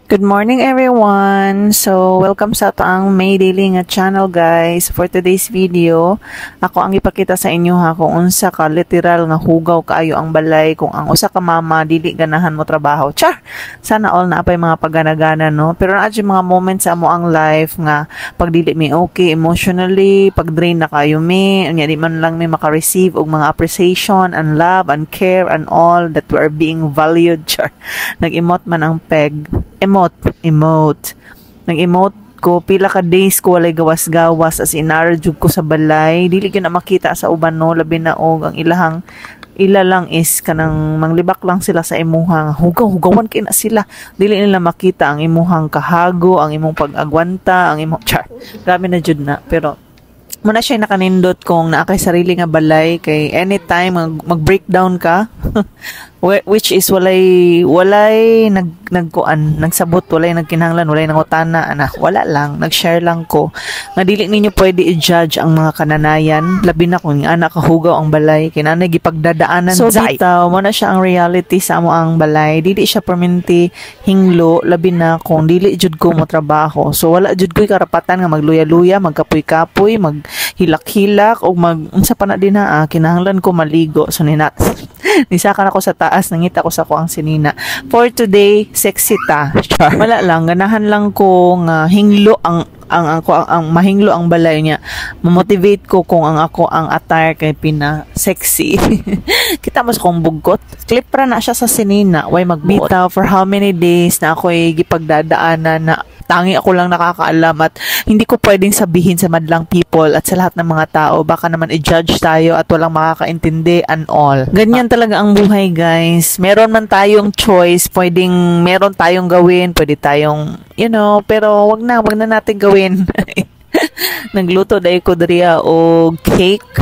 Good morning everyone! So, welcome sa ang May Daily nga channel guys. For today's video, ako ang ipakita sa inyo ha kung unsa ka literal nga hugaw kaayo ang balay kung ang usa ka mama dili ganahan mo trabaho. Char! Sana all na apay mga pagganagana no. Pero naa mga moments sa mo ang life nga pag dili mi okay emotionally, pag drain na kayo mi, unya di man lang mi maka-receive og mga appreciation and love and care and all that we are being valued. Char! Nag-emote man ang peg. Emote. Nag-emote ko, pila ka days ko walay gawas-gawas as inaradjug ko sa balay. Dili ko na makita sa uban no, labi na og ang ila lang is kanang manglibak lang sila sa imuhang hugawan kay na sila. Dili nila makita ang imuhang kahago, ang imong pag-agwanta, ang imong grabe na jud na. Pero muna siya nakanindot kung naa kay sarili nga balay kay anytime mag-breakdown ka which is walay nagsabot, walay nagkinahanglan, walay nangutana ana, wala lang, nag-share lang ko nga dili ninyo pwede i-judge ang mga kananayan labi na kung anak kahugaw ang balay kinanay gipagdadaanan so bitaw mo na siya ang reality sa amo ang balay, dili siya permanente hinglo labi na kung dili jud ko mo trabaho. So wala jud ko'y karapatan nga magluya-luya, magkapoy-kapoy, maghilak-hilak o unsa pa na din na kinahanglan ko maligo. So nisakan ako sa taas, nangita ko sa ko ang sinina. For today, sexy ta. Wala lang, ganahan lang ko nga hinglo ang mahinglo ang balay niya. Mamotivate ko kung ang ako ang attire kay pina sexy. Kita mo sa kong bugot. Clip ra na siya sa sinina. Way magbitaw for how many days na ako'y gipagdadaanan na tangi ako lang nakakaalam at hindi ko pwedeng sabihin sa madlang people at sa lahat ng mga tao. Baka naman i-judge tayo at walang makakaintindi and all. Ganyan talaga ang buhay guys. Meron man tayong choice. Meron tayong gawin. Pwede tayong, pero wag na natin gawin. Nagluto dahil ko dariya o cake.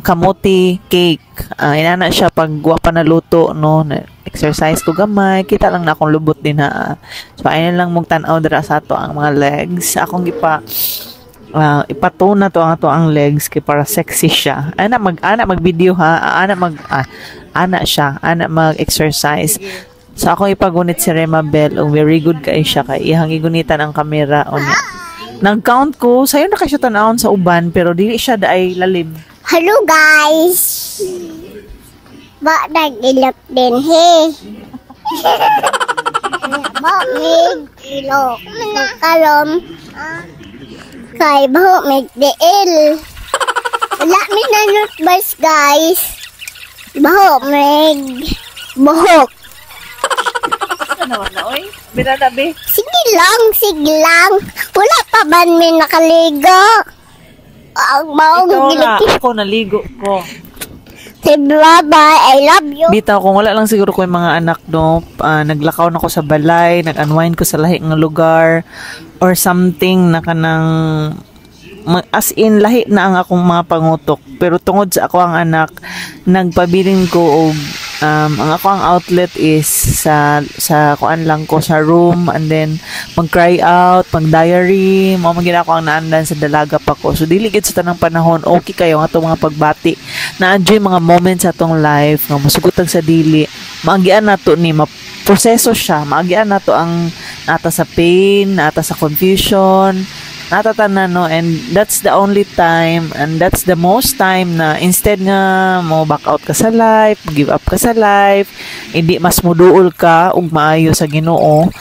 Kamote cake. Inana siya pag wapa na luto, no? Exercise ko gamay. Kita lang na akong lubot din ha. So, ayun lang mong tanaw dira sa ato ang mga legs. Akong ipatuna to ang legs kay para sexy siya. Ana mag-video ha. Ana mag-exercise. So, ako ipagunit si Rema Bell. Very good kay siya. Kay ihang igunitan ang kamera. Nag-count ko. Sayo na kayo tanawon sa uban. Pero dili siya daay lalim. Hello guys! Ba nag-ilap din he. Ba mig ilo kalom kay ba mig diil. Wala mi nanot bus guys. Ba mig buhok. Ano na oy? Binadabi. Sige lang. Wala pa ban mi nakaligo. Ang maong ako naligo ko. Say bye-bye, I love you. Bitaw, kung wala lang siguro ko yung mga anak, no, naglakaw na ko sa balay, nag-unwind ko sa lahi ng lugar, or something na kanang, as in, lahi na ang akong mga pangutok. Pero tungod sa ako ang anak, nagpabiling ko og ang ako ang outlet is sa kuan lang ko sa room and then mag-cry out, mag-diary, mo magina ko ang naandan sa dalaga pa ko. So dili gid sa tanang panahon okay kayo nga atong mga pagbati. Na-enjoy mga moments sa atong life nga masugutag sa dili. Maagian nato ni proseso siya, maagian nato ang nata sa pain, nata sa confusion, natatanan no, and that's the only time and that's the most time na instead nga mo back out ka sa life, give up ka sa life, hindi mas muduol ka ug maayo sa Ginoo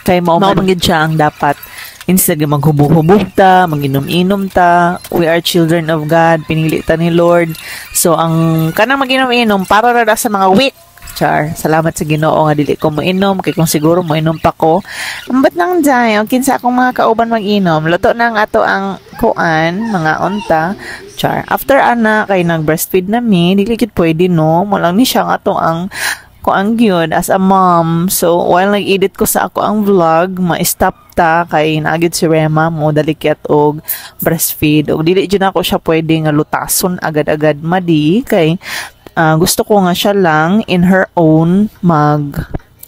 kay mao manggid siya ang dapat. Instead nga maghubog-hubog ta, maginom-inom ta, we are children of God, pinili ta ni Lord. So ang kanang maginom-inom para ra sa mga weak. Char, salamat sa Ginoo nga dili ko moinom kay kung siguro moinom pa ko. Ambat nang day, kinsa akong mga kauban mag-inom. Luto nang ato ang kuan, mga unta. Char, after ana kay nag-breastfeed na mi, dili gid pwede no. Mo lang ni siya nga ato ang kuan gyud as a mom. So while nag-edit ko sa ako ang vlog, ma-stop ta kay naagid si Rema mo dalikat og breastfeed. Og dili jud ako siya pwede nga lutason agad-agad madi kay gusto ko nga siya lang in her own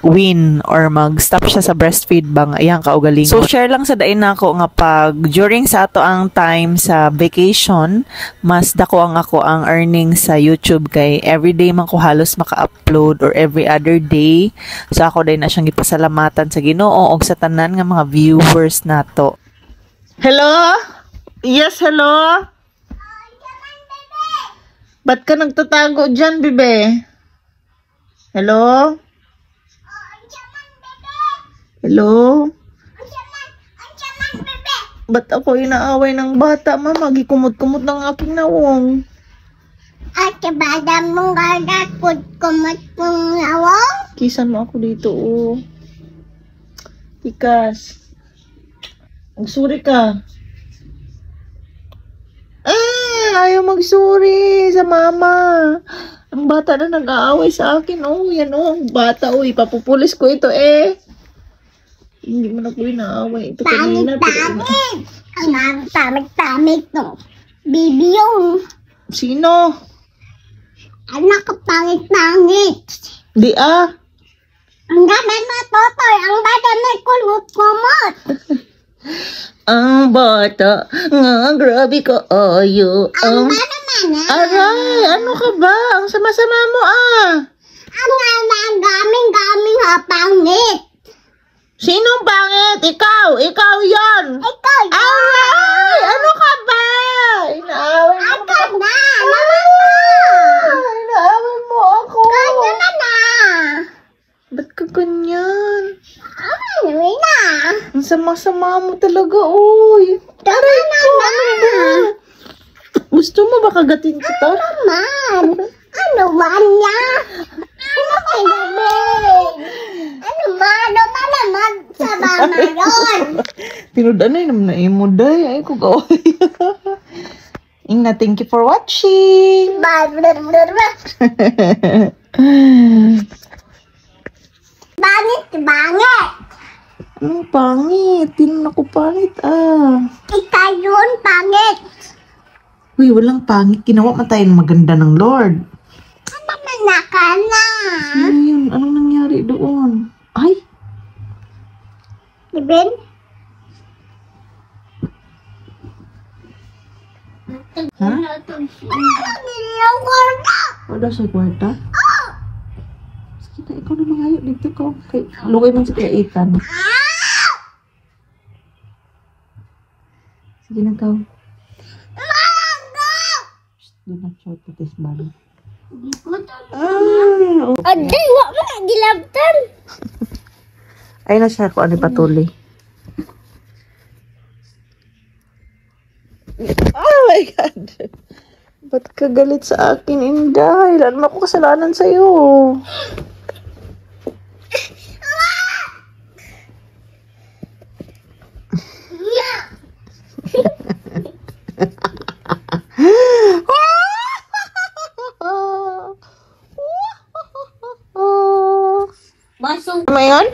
win or mag-stop siya sa breastfeed bang ayang kaugalingon. So share lang sa dain nako nga pag during sa ato ang time sa vacation, mas dako ang ako ang earning sa YouTube kay everyday man ko halos maka-upload or every other day. So ako day na siyang gipasalamatan sa Ginoo og sa tanan nga mga viewers nato. Hello? Yes, hello? Ba't ka nagtatago dyan, bebe? Hello? Hello? Ba't ako inaaway ng bata, mama? Gikumot-kumot ng aking nawong. At bada mong gadat kumot mong lawang. Kisan mo ako dito, oh. Tikas. Magsuri ka. Ayaw magsuri sa mama. Ang bata na nag-aaway sa akin, oh. Yan, oh. Ang bata, oh. Ipapupulis ko ito, eh. Hindi mo na ko inaaway. Ito kanina. Tamit-tamit. Ang tamit-tamit, no. Bibi yung Sino? anak ko pangit-pangit. Di ah. Ang gamay mo, Totoy. Ang bada may kulot-kumot. Ang bata nga, grabe ka ayo. Ang bada man, Aray, ano ka ba? Ang sama-sama mo ah. ang gaming-gaming ha, pangit. Sinong pangit? Ikaw! Ikaw yon! Ikaw, Aray! Ano ka ba? Inaaway mo Ikaw na. Inaaway mo ako. Kanya na. Ba't ka ganyan? Ano na? Ang sama-sama mo talaga, uy. Aray ko, ano ba? Gusto mo ba kagatin kita? Man, ano man niya? Ano kay gabi? Ano man naman sa mama yun? Tinudanay naman na imo, day. Ay, ko gawin. Inga, thank you for watching. Bangit, bangit. Anong pangit? Tinan ako pangit, ah. Ikaw yun, pangit. Uy, walang pangit. Ginawa man tayo ng maganda ng Lord. Ano man ka na? Ano yun? Anong nangyari doon? Ay! Ibin? Ha? Nilang korda. Wala sa kwarta? Sige na, ikaw na mangayo dito ko. Kay, lugay man sa kaitan. Sige na, ikaw. Doon na short to this body. Aday, wak mo na gilabtan. Ay na siya kung ano patuloy. Oh my God! Ba't ka galit sa akin, Inday? Wala naman ako kasalanan sa'yo. Basong. Ano yun?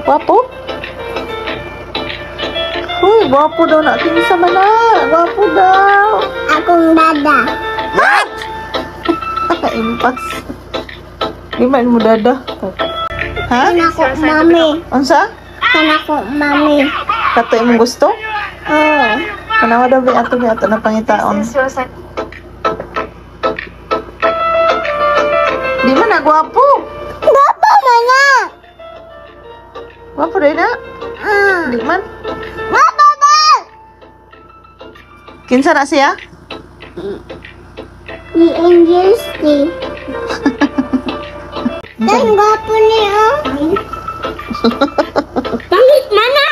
Wapo? Uy, gwapo daw na. Kinsa man na. Gwapo daw. Akong dada. What? Impas. Di man mo dada. Ha? Kanako, mami. Unsa? Kanako, mami. Katoy mong gusto? Oh. Kanawa daw bi ato na pangitaon. Di man na gwapo. Gwapo man na. Gwapo rin na. Di man. Gwapo ba? Kinsa na siya? Ni Angels ni. Dan gwapo niya. Pangit mana?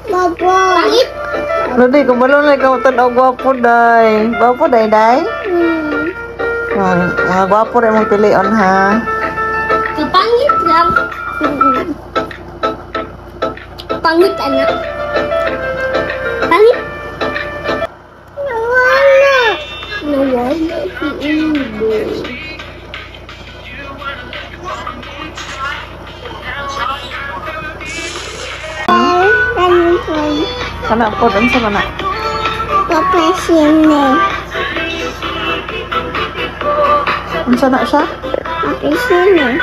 Gwapo. Pangit. Lodi, kung balo na ikaw tanaw gwapo, day. Gwapo, day, day? Mga gwapo rin mong pilion, ha? Kapangit lang. Pangit, anak. Pangit. Nawala. Nawala si Indo. Kana po, dun sa mana? Papasine. Unsa na siya? Papasine.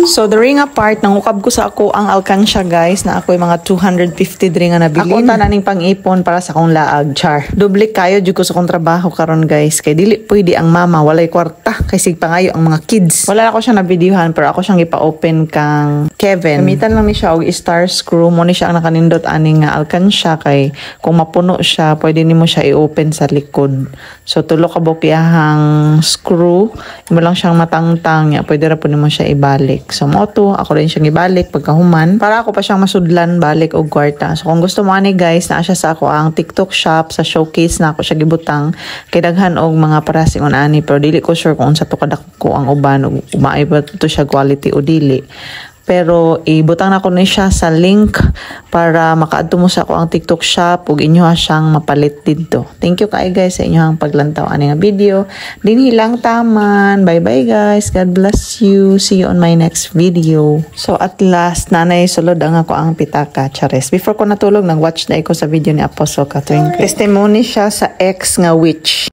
So, the ring apart, nangukab ko sa ako ang alkansya, guys, na ako yung mga 250 dring nga nabilin. Ako tananing pang-ipon para sa akong laag, char. Doble kayo, dyan ko sa akong trabaho karon guys. Kay dili pwede ang mama, walay kwarta. Kay sig pangayo ang mga kids. Wala ako siya na videohan, pero ako siyang ipa-open kang Kevin. Gamitan lang ni siya og star screw. Mo ni siya ang nakanindot aning nga alkansya. Kay kung mapuno siya, pwede nimo siya i-open sa likod. So, tulo ka bukihang screw. Imo lang siyang matangtang. Pwede ra po nimo siya ibalik. So, mo to, ako rin siyang ibalik pagkahuman. Para ako pa siyang masudlan balik og kwarta. So, kung gusto mo ani guys, naa siya sa ako ang TikTok shop. Sa showcase na ako siya gibutang. Kay daghan og mga parasingon ani. Pero dili ko sure kung unsa to kadako ang uban. O maay ba to siya quality o dili. Pero ibutang na ko na siya sa link para makaadto mo sa ako ang TikTok shop ug inyo siyang mapalit didto. Thank you kay guys sa inyong paglantaw ani nga video. Dinhi lang taman. Bye bye guys. God bless you. See you on my next video. So at last nanay sulod ang ako ang pitaka chares. Before ko natulog nag-watch na ako sa video ni Apostle Catherine. Testimony siya sa ex nga witch.